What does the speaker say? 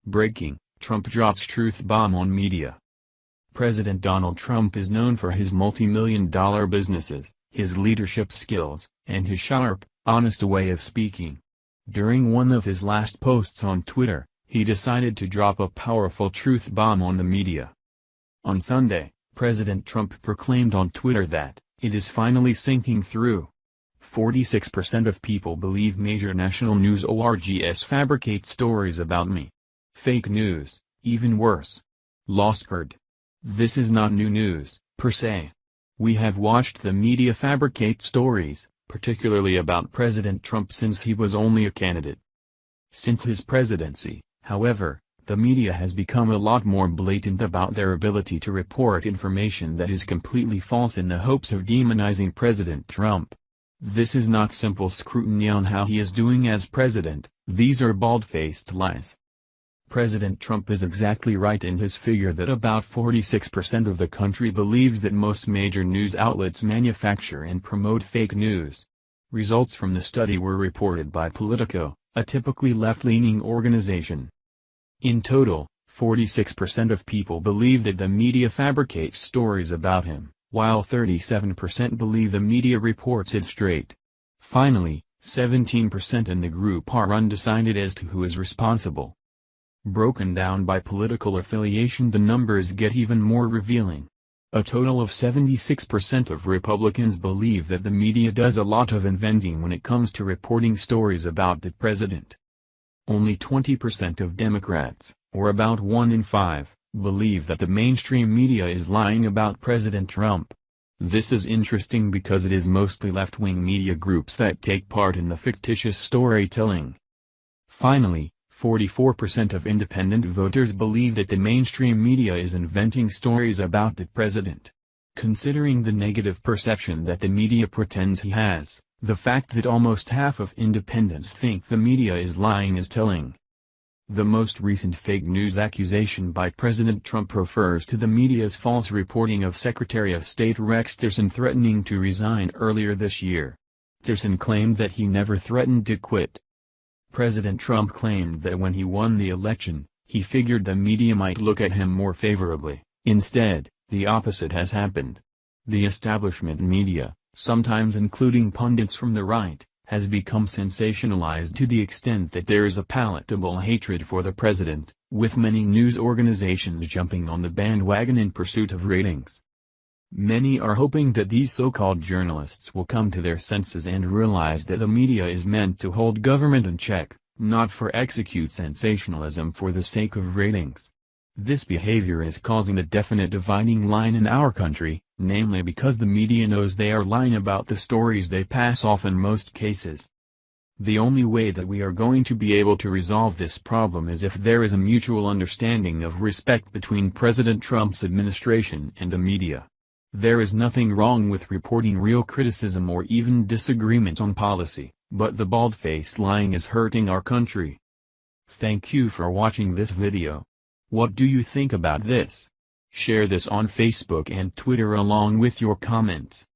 Breaking: Trump drops truth bomb on media. President Donald Trump is known for his multi-million-dollar businesses, his leadership skills, and his sharp, honest way of speaking. During one of his last posts on Twitter, he decided to drop a powerful truth bomb on the media. On Sunday, President Trump proclaimed on Twitter that, "It is finally sinking through. 46% of people believe major national news orgs fabricate stories about me. Fake news, even worse. Lost card. This is not new news, per se. We have watched the media fabricate stories, particularly about President Trump since he was only a candidate. Since his presidency, however, the media has become a lot more blatant about their ability to report information that is completely false in the hopes of demonizing President Trump. This is not simple scrutiny on how he is doing as president, these are bald-faced lies." President Trump is exactly right in his figure that about 46% of the country believes that most major news outlets manufacture and promote fake news. Results from the study were reported by Politico, a typically left-leaning organization. In total, 46% of people believe that the media fabricates stories about him, while 37% believe the media reports it straight. Finally, 17% in the group are undecided as to who is responsible. Broken down by political affiliation, the numbers get even more revealing. A total of 76% of Republicans believe that the media does a lot of inventing when it comes to reporting stories about the president. Only 20% of Democrats, or about 1 in 5, believe that the mainstream media is lying about President Trump. This is interesting because it is mostly left-wing media groups that take part in the fictitious storytelling. Finally, 44% of independent voters believe that the mainstream media is inventing stories about the president. Considering the negative perception that the media pretends he has, the fact that almost half of independents think the media is lying is telling. The most recent fake news accusation by President Trump refers to the media's false reporting of Secretary of State Rex Tillerson threatening to resign earlier this year. Tillerson claimed that he never threatened to quit. President Trump claimed that when he won the election, he figured the media might look at him more favorably. Instead, the opposite has happened. The establishment media, sometimes including pundits from the right, has become sensationalized to the extent that there is a palatable hatred for the president, with many news organizations jumping on the bandwagon in pursuit of ratings. Many are hoping that these so-called journalists will come to their senses and realize that the media is meant to hold government in check, not for execute sensationalism for the sake of ratings. This behavior is causing a definite dividing line in our country, namely because the media knows they are lying about the stories they pass off in most cases. The only way that we are going to be able to resolve this problem is if there is a mutual understanding of respect between President Trump's administration and the media. There is nothing wrong with reporting real criticism or even disagreement on policy, but the bald-faced lying is hurting our country. Thank you for watching this video. What do you think about this? Share this on Facebook and Twitter along with your comments.